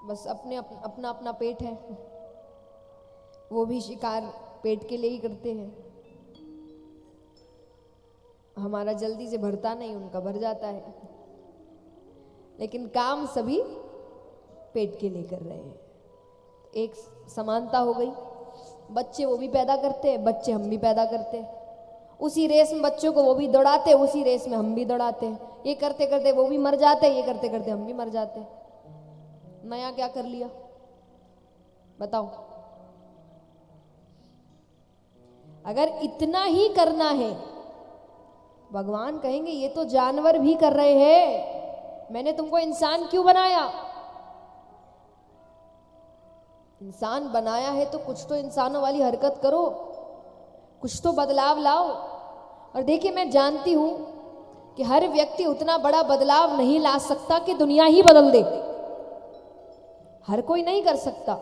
बस अपना अपना पेट है, वो भी शिकार पेट के लिए ही करते हैं। हमारा जल्दी से भरता नहीं, उनका भर जाता है, लेकिन काम सभी पेट के लिए कर रहे हैं। एक समानता हो गई। बच्चे वो भी पैदा करते हैं, बच्चे हम भी पैदा करते हैं। उसी रेस में बच्चों को वो भी दौड़ाते, उसी रेस में हम भी दौड़ाते हैं। ये करते करते वो भी मर जाते हैं, ये करते करते हम भी मर जाते हैं। नया क्या कर लिया बताओ? अगर इतना ही करना है, भगवान कहेंगे ये तो जानवर भी कर रहे हैं, मैंने तुमको इंसान क्यों बनाया? इंसान बनाया है तो कुछ तो इंसानों वाली हरकत करो, कुछ तो बदलाव लाओ। और देखिए, मैं जानती हूं कि हर व्यक्ति उतना बड़ा बदलाव नहीं ला सकता कि दुनिया ही बदल दे, हर कोई नहीं कर सकता।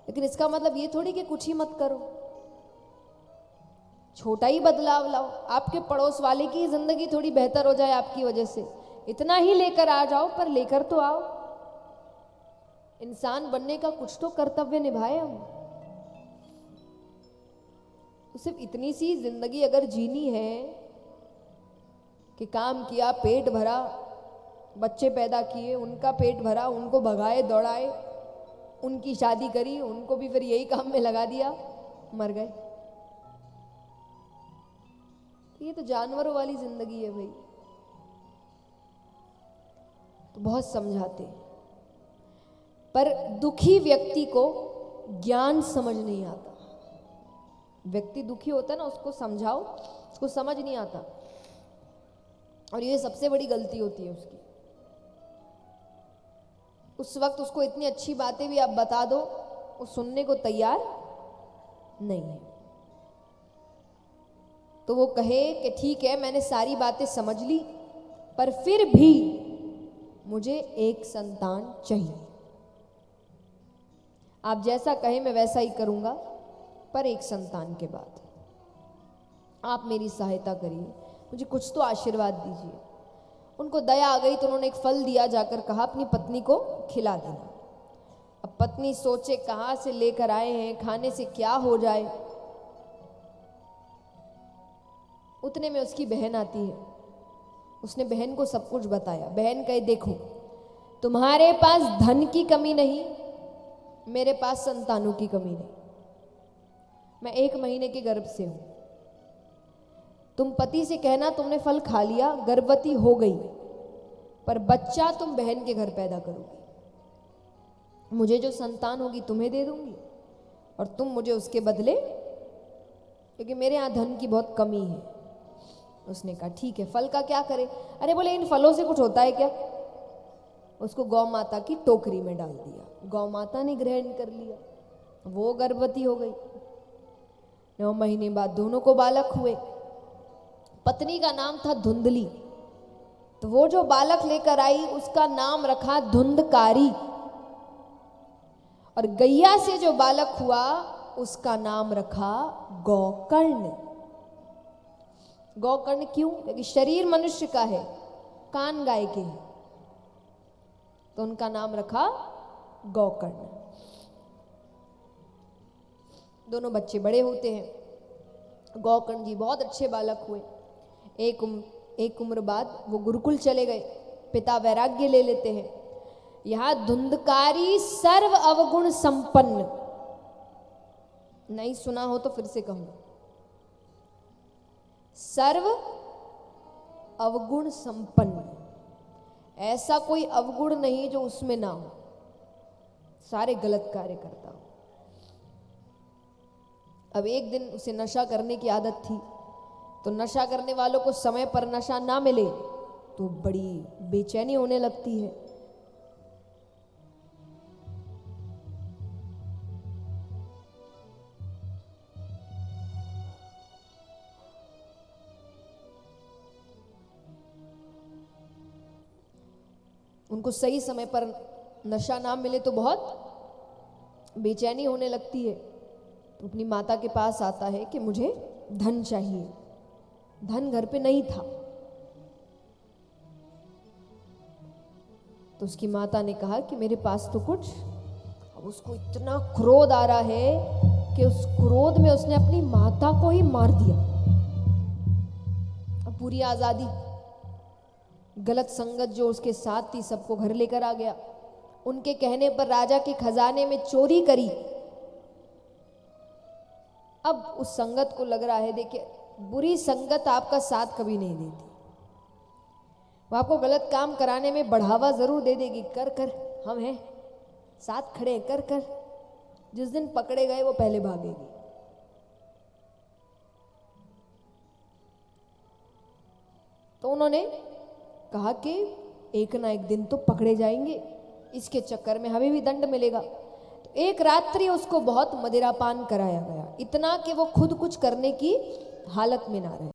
लेकिन इसका मतलब ये थोड़ी कि कुछ ही मत करो, छोटा ही बदलाव लाओ। आपके पड़ोस वाले की जिंदगी थोड़ी बेहतर हो जाए आपकी वजह से, इतना ही लेकर आ जाओ, पर लेकर तो आओ। इंसान बनने का कुछ तो कर्तव्य निभाए हम। तो सिर्फ इतनी सी जिंदगी अगर जीनी है कि काम किया, पेट भरा, बच्चे पैदा किए, उनका पेट भरा, उनको भगाए दौड़ाए, उनकी शादी करी, उनको भी फिर यही काम में लगा दिया, मर गए, तो ये तो जानवरों वाली जिंदगी है भाई। तो बहुत समझाते, पर दुखी व्यक्ति को ज्ञान समझ नहीं आता। व्यक्ति दुखी होता है ना, उसको समझाओ, उसको समझ नहीं आता, और ये सबसे बड़ी गलती होती है उसकी। उस वक्त उसको इतनी अच्छी बातें भी आप बता दो, वो सुनने को तैयार नहीं है। तो वो कहे कि ठीक है, मैंने सारी बातें समझ ली, पर फिर भी मुझे एक संतान चाहिए। आप जैसा कहे मैं वैसा ही करूंगा, पर एक संतान के बाद आप मेरी सहायता करिए, मुझे कुछ तो आशीर्वाद दीजिए। उनको दया आ गई तो उन्होंने एक फल दिया, जाकर कहा अपनी पत्नी को खिला देना। अब पत्नी सोचे कहाँ से लेकर आए हैं, खाने से क्या हो जाए। उतने में उसकी बहन आती है, उसने बहन को सब कुछ बताया। बहन कहे देखो, तुम्हारे पास धन की कमी नहीं, मेरे पास संतानों की कमी नहीं। मैं 1 महीने के गर्भ से हूं, तुम पति से कहना तुमने फल खा लिया, गर्भवती हो गई, पर बच्चा तुम बहन के घर पैदा करोगी। मुझे जो संतान होगी तुम्हें दे दूंगी, और तुम मुझे उसके बदले, क्योंकि मेरे यहाँ धन की बहुत कमी है। उसने कहा ठीक है, फल का क्या करे? अरे बोले इन फलों से कुछ होता है क्या? उसको गौ माता की टोकरी में डाल दिया, गौ माता ने ग्रहण कर लिया, वो गर्भवती हो गई। 9 महीने बाद दोनों को बालक हुए। पत्नी का नाम था धुंधली, तो वो जो बालक लेकर आई उसका नाम रखा धुंधकारी, और गैया से जो बालक हुआ उसका नाम रखा गौकर्ण। गौकर्ण क्यों? क्योंकि शरीर मनुष्य का है, कान गाय के हैं, तो उनका नाम रखा गौकर्ण। दोनों बच्चे बड़े होते हैं। गौकर्ण जी बहुत अच्छे बालक हुए। एक उम्र बाद वो गुरुकुल चले गए, पिता वैराग्य ले लेते हैं। यहां धुंधकारी सर्व अवगुण संपन्न, नहीं सुना हो तो फिर से कहूं, सर्व अवगुण संपन्न, ऐसा कोई अवगुण नहीं जो उसमें ना हो, सारे गलत कार्य करता हो। अब एक दिन उसे नशा करने की आदत थी, तो नशा करने वालों को समय पर नशा ना मिले तो बड़ी बेचैनी होने लगती है। उनको सही समय पर नशा ना मिले तो बहुत बेचैनी होने लगती है। तो अपनी माता के पास आता है कि मुझे धन चाहिए। धन घर पे नहीं था, तो उसकी माता ने कहा कि मेरे पास तो कुछ। अब उसको इतना क्रोध आ रहा है कि उस क्रोध में उसने अपनी माता को ही मार दिया। अब पूरी आजादी, गलत संगत जो उसके साथ थी सबको घर लेकर आ गया। उनके कहने पर राजा के खजाने में चोरी करी। अब उस संगत को लग रहा है, देखिए बुरी संगत आपका साथ कभी नहीं देती, वो आपको गलत काम कराने में बढ़ावा जरूर दे देगी, कर कर हम हैं साथ खड़े, कर कर। जिस दिन पकड़े गए वो पहले भागेगी। तो उन्होंने कहा कि एक ना एक दिन तो पकड़े जाएंगे, इसके चक्कर में हमें भी दंड मिलेगा। तो एक रात्रि उसको बहुत मदिरापान कराया गया, इतना कि वो खुद कुछ करने की हालत में ना रहे।